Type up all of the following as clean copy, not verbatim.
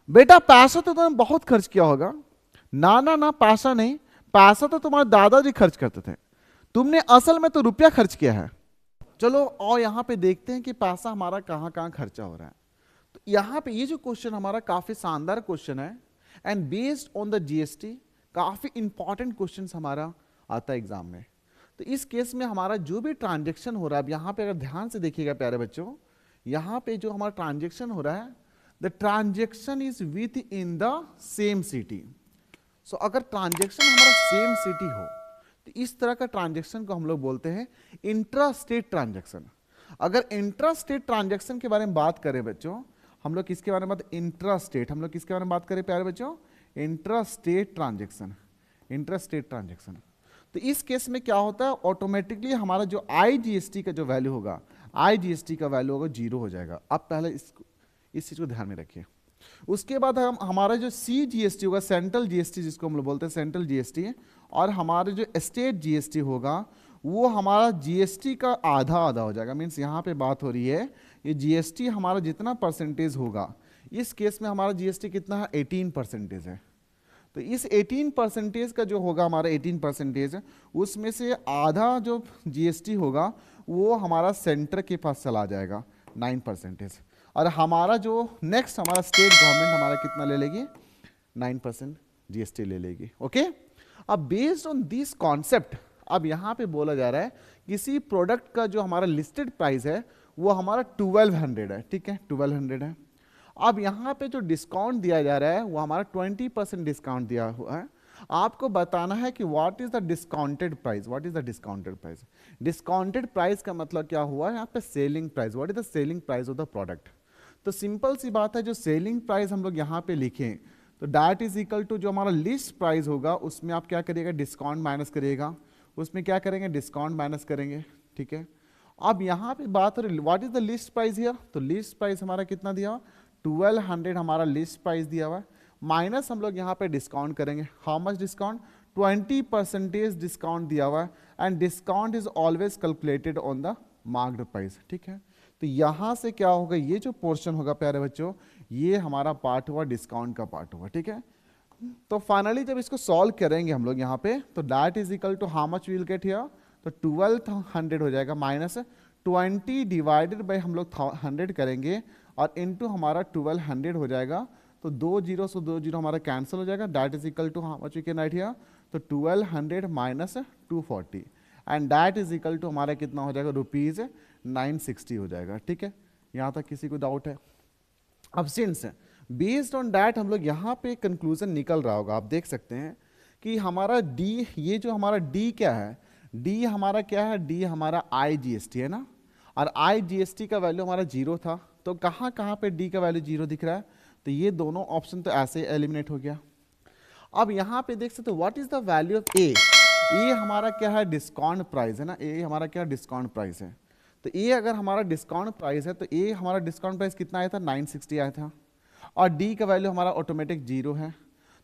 बेटा पैसा तो तुमने बहुत खर्च किया होगा। ना ना ना, पैसा नहीं, पैसा तो तुम्हारे दादाजी खर्च करते थे, तुमने असल में तो रुपया खर्च किया है। चलो और यहाँ पे देखते हैं कि पैसा हमारा कहाँ कहाँ खर्चा हो रहा है। तो यहाँ पे ये जो क्वेश्चन हमारा काफी शानदार क्वेश्चन है, and based on the GST काफी इंपॉर्टेंट क्वेश्चन हमारा आता है एग्जाम में। तो इस केस में हमारा जो भी ट्रांजेक्शन हो रहा है, अब यहाँ पे अगर ध्यान से देखिएगा प्यारे बच्चों, यहाँ पे जो हमारा ट्रांजेक्शन हो रहा है, the transaction is within the same city. So अगर ट्रांजेक्शन हमारा सेम सिटी हो तो इस तरह का ट्रांजेक्शन को हम लोग बोलते हैं इंट्रा स्टेट ट्रांजेक्शन। अगर इंट्रा स्टेट ट्रांजेक्शन के बारे में बात करें बच्चों, हम लोग किसके बारे में बात, इंट्रा स्टेट, हम लोग किसके बारे में बात करें प्यारे बच्चों, intra state transaction, intra state transaction. तो इस केस में क्या होता है, ऑटोमेटिकली हमारा जो आईजीएसटी का जो वैल्यू होगा, आईजीएसटी का वैल्यू होगा 0 हो जाएगा। आप पहले इस चीज को ध्यान में रखिए। उसके बाद हम हमारा जो सी जीएसटी होगा, सेंट्रल जीएसटी जिसको हम लोग बोलते हैं सेंट्रल जीएसटी, और हमारे जो स्टेट जीएसटी होगा वो हमारा जीएसटी का आधा आधा हो जाएगा। मीन्स यहाँ पे बात हो रही है ये जीएसटी हमारा जितना परसेंटेज होगा, इस केस में हमारा जीएसटी कितना है, 18% है। तो इस 18% का जो होगा हमारा 18%, उसमें से आधा जो जीएसटी होगा वो हमारा सेंटर के पास चला जाएगा 9%, और हमारा जो नेक्स्ट हमारा स्टेट गवर्नमेंट हमारा कितना ले लेगी, 9% जीएसटी ले लेगी। ओके, अब बेस्ड ऑन दिस कॉन्सेप्ट अब यहाँ पे बोला जा रहा है किसी प्रोडक्ट का जो हमारा लिस्टेड प्राइस है वो हमारा 1200 है, ठीक है, 1200 है। अब यहाँ पे जो डिस्काउंट दिया जा रहा है वो हमारा 20% डिस्काउंट दिया हुआ है। आपको बताना है कि what is the discounted price, what is the discounted price. Discounted price का मतलब क्या हुआ है यहाँ पे, selling price, what is the selling price of the product. तो सिंपल सी बात है, जो सेलिंग प्राइस हम लोग यहाँ पे लिखें तो दैट इज इक्वल टू जो हमारा लिस्ट प्राइस होगा उसमें आप क्या करिएगा, डिस्काउंट माइनस करिएगा, उसमें क्या करेंगे, डिस्काउंट माइनस करेंगे, ठीक है। अब यहाँ पे बात हो रही what is the list price here, तो लिस्ट प्राइस हमारा कितना दिया हुआ, 1200 हमारा लिस्ट प्राइस दिया हुआ है, माइनस हम लोग यहाँ पे डिस्काउंट करेंगे, हाउ मच डिस्काउंट, 20% डिस्काउंट दिया हुआ है, and discount is always calculated on the marked price, ठीक है। तो यहाँ से क्या होगा, ये जो पोर्शन होगा प्यारे बच्चों, ये हमारा पार्ट हुआ डिस्काउंट का पार्ट हुआ, ठीक है। तो फाइनली जब इसको सॉल्व करेंगे हम लोग यहाँ पे, तो that is equal to how much will get here, तो 1200 हो जाएगा, माइनस 20 डिवाइडेड बाई हम लोग 100 करेंगे, और इनटू हमारा 1200 हो जाएगा। तो 2 जीरो से 2 जीरो हमारा कैंसिल हो जाएगा, that is equal to how much we can write here, तो 1200 minus 240, and that is equal to हमारा कितना हो जाएगा, रुपीज 960 हो जाएगा, ठीक है। यहाँ तक किसी को डाउट है? अब सिंस बेस्ड ऑन दैट हम लोग यहाँ पे कंक्लूजन निकल रहा होगा, आप देख सकते हैं कि हमारा डी, ये जो हमारा डी क्या है, डी हमारा क्या है, डी हमारा आईजीएसटी है ना, और आईजीएसटी का वैल्यू हमारा 0 था। तो कहाँ कहाँ पे डी का वैल्यू 0 दिख रहा है, तो ये दोनों ऑप्शन तो ऐसे एलिमिनेट हो गया। अब यहाँ पे देख सकते हो what is the value of a, a हमारा क्या है, डिस्काउंट प्राइस है ना, ए हमारा क्या डिस्काउंट प्राइस है। तो ए अगर हमारा डिस्काउंट प्राइस है तो ए हमारा डिस्काउंट प्राइस कितना आया था, 960 आया था, और डी का वैल्यू हमारा ऑटोमेटिक 0 है।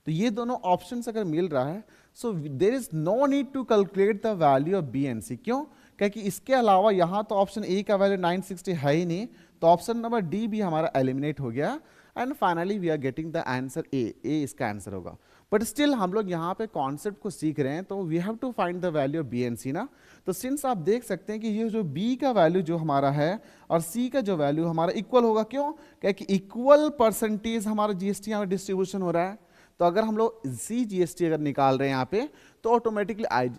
तो ये दोनों ऑप्शंस अगर मिल रहा है, so there is no need to calculate the value of b and c. क्यों? क्योंकि इसके अलावा यहाँ तो ऑप्शन ए का वैल्यू 960 है ही नहीं, तो ऑप्शन नंबर डी भी हमारा एलिमिनेट हो गया, and finally we are getting the answer a, a इसका आंसर होगा। बट स्टिल हम लोग यहाँ पे कॉन्सेप्ट को सीख रहे हैं, तो we have to find the value of b and c ना। तो सिंस आप देख सकते हैं कि ये जो बी का वैल्यू जो हमारा है और सी का जो वैल्यू हमारा इक्वल होगा, क्यों? क्योंकि इक्वल परसेंटेज हमारा जीएसटी यहाँ डिस्ट्रीब्यूशन हो रहा है। तो अगर हम लोग सी जीएसटी अगर निकाल रहे हैं यहाँ पे, तो ऑटोमेटिकली आई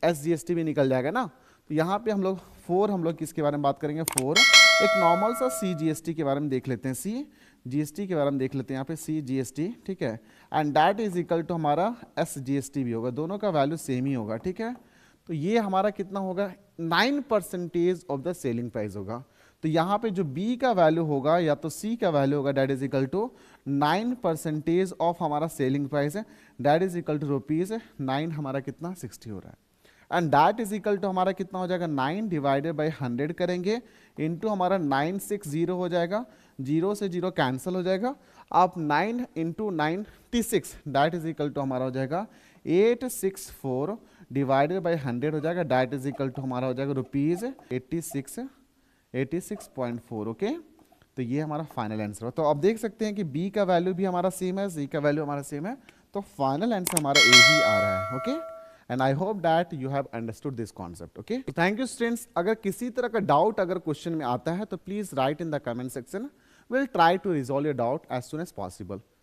एस जीएसटी भी निकल जाएगा ना। तो यहाँ पे हम लोग 4, हम लोग किसके बारे में बात करेंगे, 4, एक नॉर्मल सा सी जीएसटी के बारे में देख लेते हैं, सी जीएसटी के बारे में देख लेते हैं यहाँ पे, सी जीएसटी, ठीक है, and that is equal to हमारा एस जीएसटी भी होगा, दोनों का वैल्यू सेम ही होगा, ठीक है। तो ये हमारा कितना होगा, 9% ऑफ द सेलिंग प्राइस होगा। तो यहाँ पे जो बी का वैल्यू होगा या तो सी का वैल्यू होगा, that is equal to 9% of हमारा सेलिंग प्राइस है, दैट इज इक्वल टू ₹9 हमारा कितना 60 हो रहा है, and that is equal to हमारा कितना हो जाएगा, 9 डिवाइडेड बाई 100 करेंगे, इनटू हमारा 960 हो जाएगा, 0 से 0 कैंसिल हो जाएगा, आप 9 into 96 that is equal to हमारा हो जाएगा 864 डिवाइडेड बाई 100 हो जाएगा, दैट इज इक्वल टू हमारा हो जाएगा ₹86.4, ओके। तो ये हमारा फाइनल आंसर है। तो आप देख सकते हैं कि बी का वैल्यू भी हमारा सेम है, सी का वैल्यू हमारा सेम है, तो फाइनल आंसर हमारा ए ही आ रहा है। Okay, and I hope that you have understood this concept. Okay, thank you students. अगर किसी तरह का डाउट अगर क्वेश्चन में आता है तो please write in the comment section, will try to resolve your doubt as soon as possible.